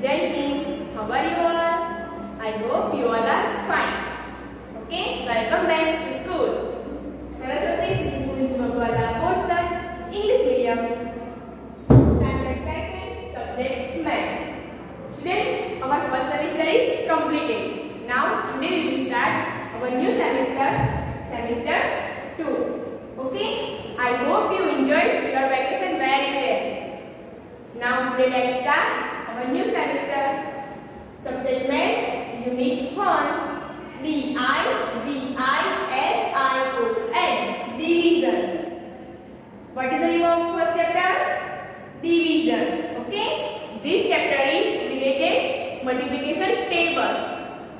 Jai Hind. How are you all? I hope you all are fine. Okay, welcome back to school. Saraswati School Jhagwala Board English Medium. Standard second, subject maths. Students, our first semester is completed. Now today we will start our new semester, semester 2. Okay, I hope you enjoyed your vacation very well. Now today let's start our new semester. Subject maths, unit 1. D-I-V-I-S-I-O-N. Division. What is the name of first chapter? Division. Okay. This chapter is related multiplication table.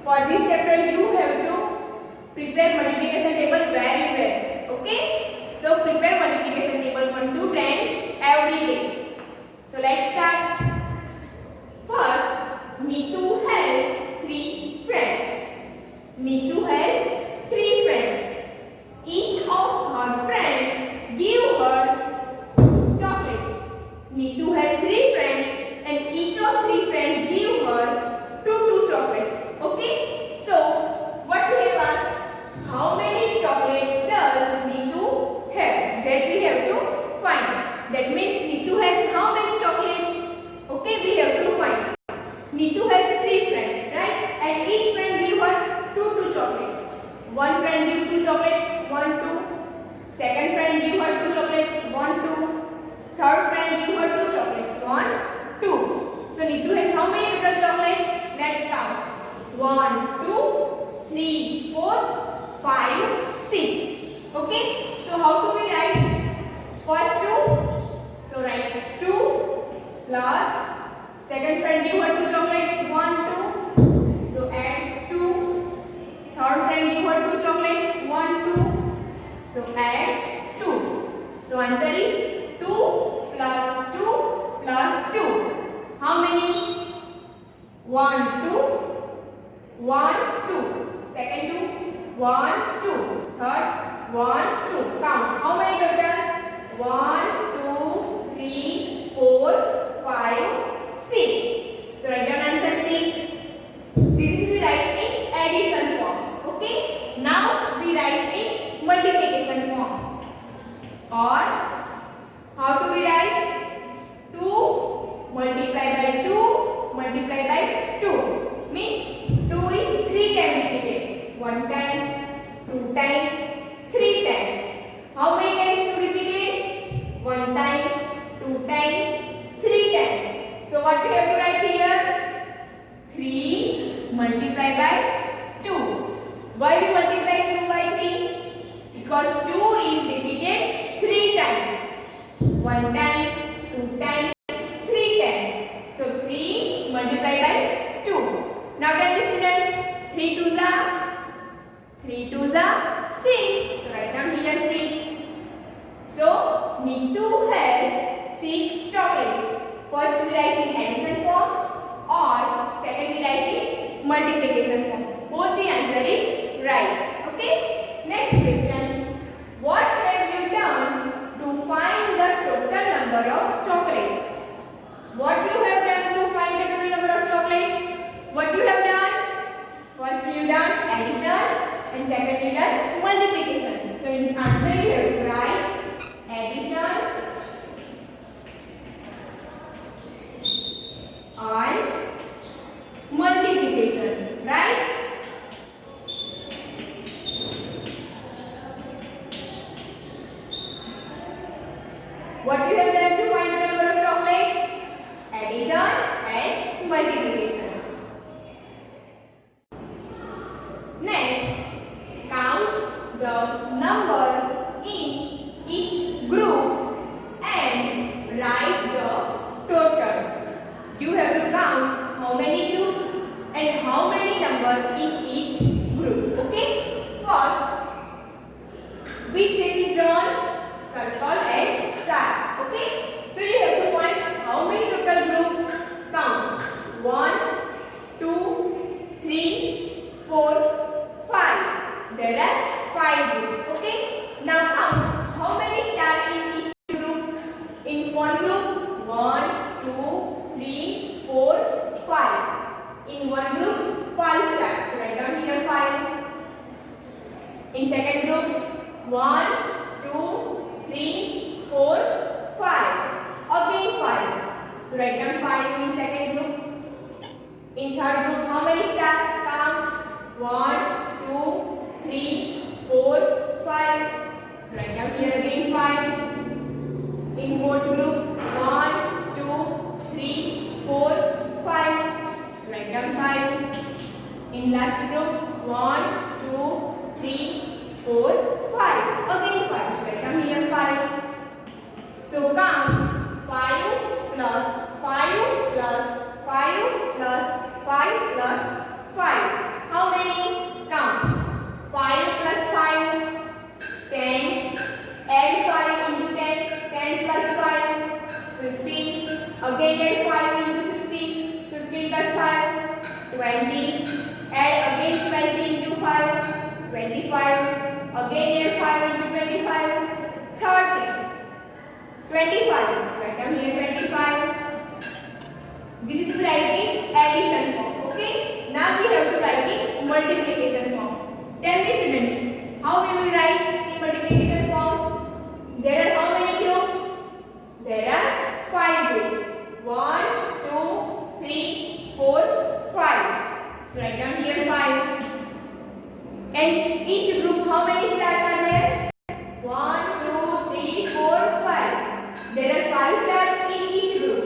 For this chapter you have to prepare multiplication table very well. Okay. So prepare multiplication table 1 to 10 every day. So let's start. First, Neetu has 3 friends. Neetu has 3 friends. Each of her friends give her chocolates. Neetu has 3 friends and each of 3 friends give her 2 chocolates. Okay? So, what we have asked? How many chocolates does Neetu have? That we have to find. That means Neetu has how many chocolates? Okay, we have to find. Neetu has 3 friends, right? And each friend give her 2 chocolates. One friend give 2 chocolates, 1, 2. Second friend give her 2 chocolates, 1, 2. Third friend give her 2 chocolates, 1, 2. So Neetu has how many total chocolates? Let's count. 1, 2, 3, 4, 5, 6. Okay? So how do we write? First 2. So write 2 plus second friend give her 2 chocolates, 1, 2. So add 2. Third friend give her 2 chocolates, 1, 2. So add 2. So answer is 2 plus 2 plus 2. How many? 1, 2. 1, 2. Second 2. 1, 2. Third 1, 2. Count. How many total? 1, 2, 3, 4, 5, 6. So write down answer 6. This is we write in addition form. Okay. Now we write in multiplication form. Or how do we write? 2 multiplied by 2 multiplied by 2. Means 2 is 3 times repeated. 1 time, 2 times, 3 times. How many times 2 repeated? 1 time, 2 times, 3 times. So what we have to write here? 3 multiplied by 2. Why we multiply 2 by 3? Because 2 is repeated 3 times. 1 time, 2 times, 3 times. So 3 multiplied by 2. Now tell me students, 3 2s are 3 2s are 6. So write down here 6. So Neetu has 6 chocolates. First we write in addition form or second we write in multiplication form. Both the answer is right. Okay. Next question. What have you done to find the total number of chocolates? What you have done to find the total number of chocolates? What you have done? First you done addition and second you done multiplication. So in answer you have to write addition and multiplication, right? What you have done to find the number of chocolates? Addition and multiplication. Next, count the number in each group and write the total. You have to count how many groups and how many numbers in each group. Okay? First, which shape is drawn? Circle and star. Okay? So you have to find how many total groups. Count. 1, 2, 3, 4, 5. There are 5 groups. Okay? Now count how many stars in each group. In one group, 1, 2, 3, 4, 5. In second group, 1, 2, 3, 4, 5. Again 5. So write down 5 in second group. In third group, how many stars? Count. 1, 2, 3, 4, 5. So write down here again 5. In fourth group, 1, 2, 3, 4, 5. So write down 5. In last group, 1, 2, 3, 4, 5. Again 5. So write down here 5. So count 5 plus 5 plus 5 plus 5 plus 5. How many? Count. 5 plus 5, 10. Add 5 into 10. 10 plus 5, 15. Again add 5 into 15. 15 plus 5, 20. Add again 20 into 5, 25. Again add 5 into 25, 30. 25. Write down here 25. This is writing addition form. Okay. Now we have to write in multiplication form. Tell me students, how will we write in multiplication form? There are how many groups? There are 5 groups. 1, 2, 3, 4, 5. So write down here 5. And each group, how many stars are there? 1, 2, 3, 4, 5. There are 5 stars in each group.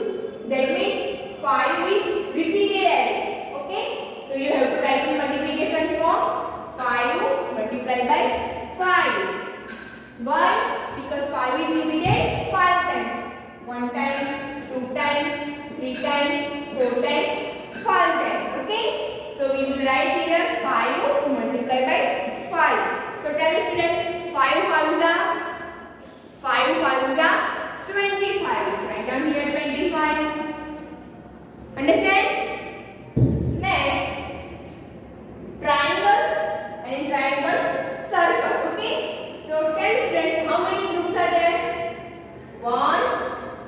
That means 5 is repeated array. Okay? So you have to write in multiplication form 5 multiplied by 5. Why? Because 5 is repeated 5 times. 1 time, 2 times, 3 times, 4 times, 5 times. Okay? So we will write here 5 multiplied by 5. So tell me students, 5 5 is 25. So write down here 25. Understand? Next, triangle and in triangle, circle. Okay? So tell students, how many groups are there? 1,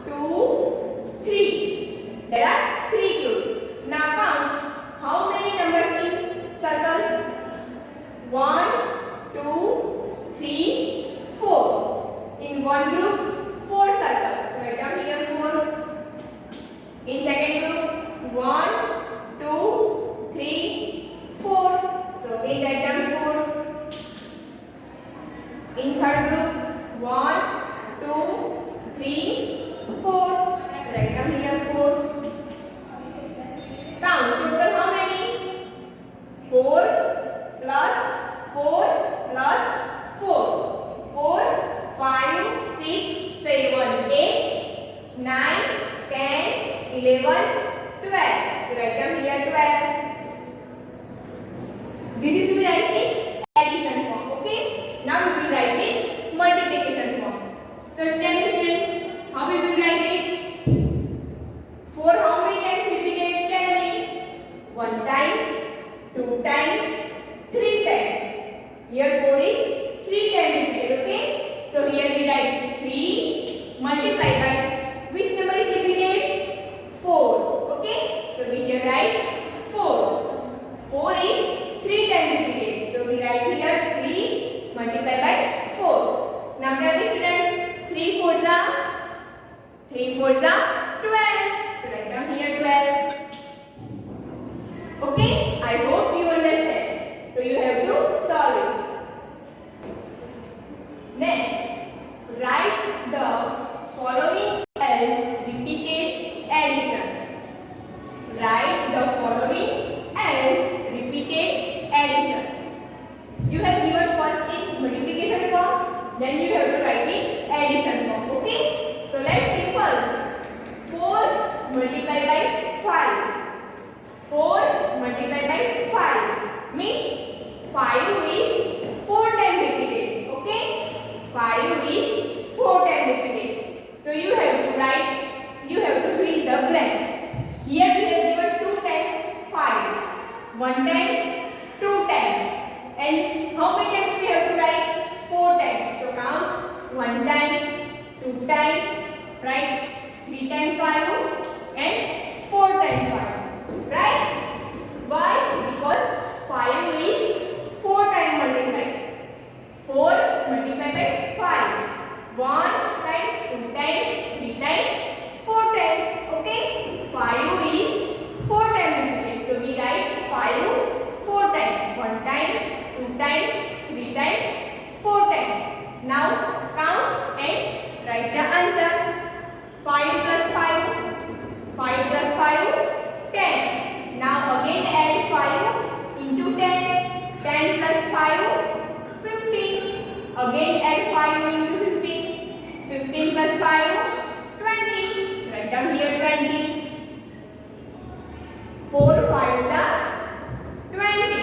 2, 3. There are 3 groups. Now count how many numbers in circles? 1, 2, 3, 4. In one group, 4 circles. So write down here 4. In second group, 1, 2, 3, 4. So we write down 4. In third group, 1, 2, 3, 4. So write down here 4. Count total how many? 4 plus 4 plus 4. 4, 5, 6, 7, 8, 9, 10, 11, 12. So write down here 12. This is we write in addition form. Okay. Now we will write in multiplication form. So students, how we will write it? 4 how many times repeated? Tell me. 1 time, 2 times, 3 times. Here 4 is 3 times repeated. Okay. So here we write 3 multiplied by which number is repeated? 4. Okay. So we here write 4. 4 is 3 times repeated. So we write here 3 multiplied by 4. Now tell me students, 3 4s are 12. So write down here 12. Okay, I hope you understand. So you have to solve it. Next, write the following as repeated addition. Write the following as repeated addition. You have given first in multiplication form, then you have to write in addition form. Okay? So let's see first. 4 multiplied by 5. 4 multiplied by 5 means 5 is 4 times repeated. Okay? 5 is 4 times repeated. So you have to write, you have to fill the blanks. Here we have given 2 times 5. 1 time, 2 times. And how many times we have to write? 4 times. So count 1 time, 2 times, right? 3 times 5 and 4 times 5. Right? Why? Because 5 is 4 times multiplied. times, 3 times, 4 times. Now count and write the answer. 5 plus 5, 5 plus 5, 10. Now again add 5 into 10. 10 plus 5, 15. Again add 5 into 15. 15 plus 5, 20. Write down here 20. 4 5 are 20.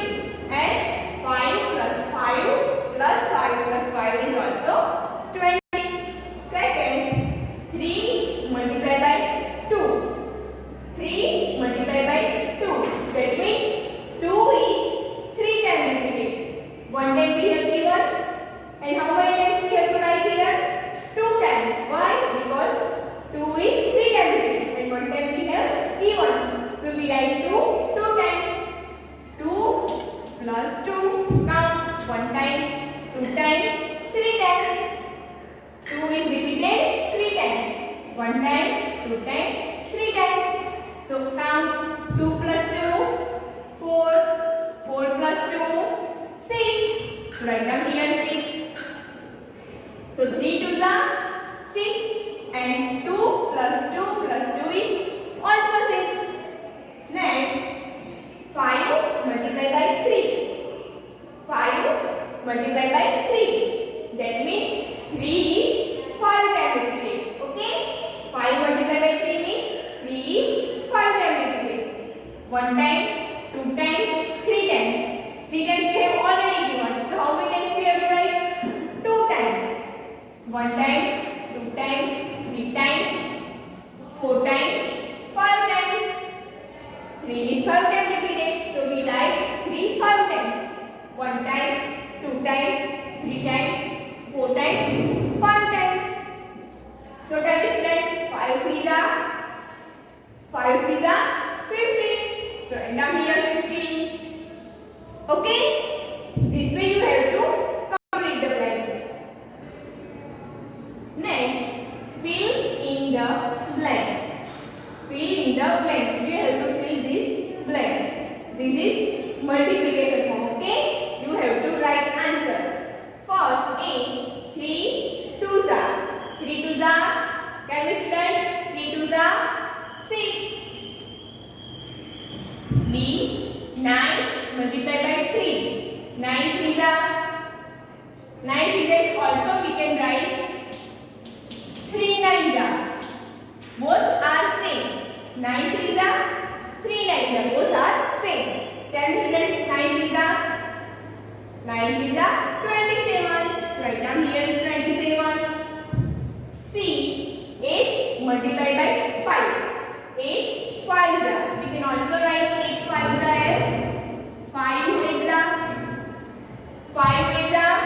And 5 plus 5 plus 5 plus 5 is also 20. Second, 3 multiplied by 2. 3 multiplied by 2. That means 2 is 3 times repeated. 1 time we have given. And how many times we have to write here? 2 times. Why? Because 2 is 3 times repeated. And 1 time we have given. So we write 2 times. 2 plus 2. Count. 1 time, 2 times, 3 times. 2 is repeated 3 times. 1 time, 2 times, 3 times. So count. 2 plus 2, 4. 4 plus 2, 6. Write down here 6. So 3 2s are 6. And 2 plus 2 plus 2 is also 6. Next, 5 multiplied by 3. 5 multiplied by 3. That means 3 is 5 times repeated. Okay? 5 multiplied by 3 means 3 is 5 times repeated. 1 time, 2 times, 3 times. 3 times we have already given. So how many times we have to write? 2 times. 1 time, 2 times, 3 times, 4 times, 5 times. 3 is 5 times repeated. So we write 3 5 times. 1 time, 2 times, 3 times, 4 times, 5 times. So tell me students, 5 3s are 15. So end up here 15. Okay? This way you have to complete the blanks. Next, fill in the blanks. Fill in the blanks. You have to fill this blank. This is multiplication form. Okay? You have to write answer. First, A, 3 2s are. 3 2s are. Can we students? 3 2s are 6. B, 9 multiplied by 3. 9 3s are. 9 3s also we can write 3 9s are. Both are same. 9 3s are. 3 9s are. Both are same. 10 students, 9 3s are. 9 3s are 27. Write down here 27. C, 8 multiplied by 5. 8 5s are. We can also write 8 5s are as 5 8s are. 5 8s are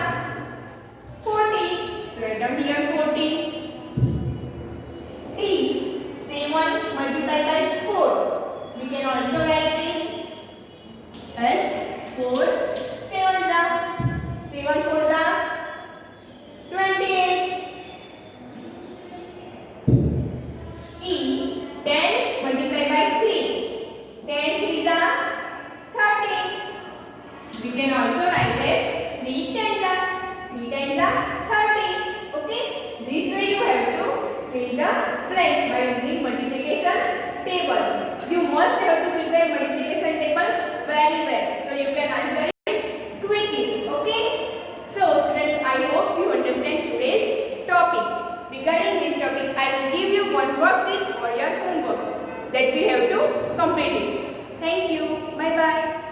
40. Write down here 40. T, 7 multiplied by 4. We can also write it as 4 7s are. 7 4s are 28. E, 10 multiplied by 3. 10 3s are 13. We can also write as 3 10s are. 3 10s are 13. Okay? This way you have to fill the blanks by using multiplication table. You must have to prepare multiplication table very well, so you can answer it quickly. Okay? So students, I hope you understand today's topic. Regarding this topic, I will give you one worksheet for your homework that we have to complete it. Thank you. Bye bye.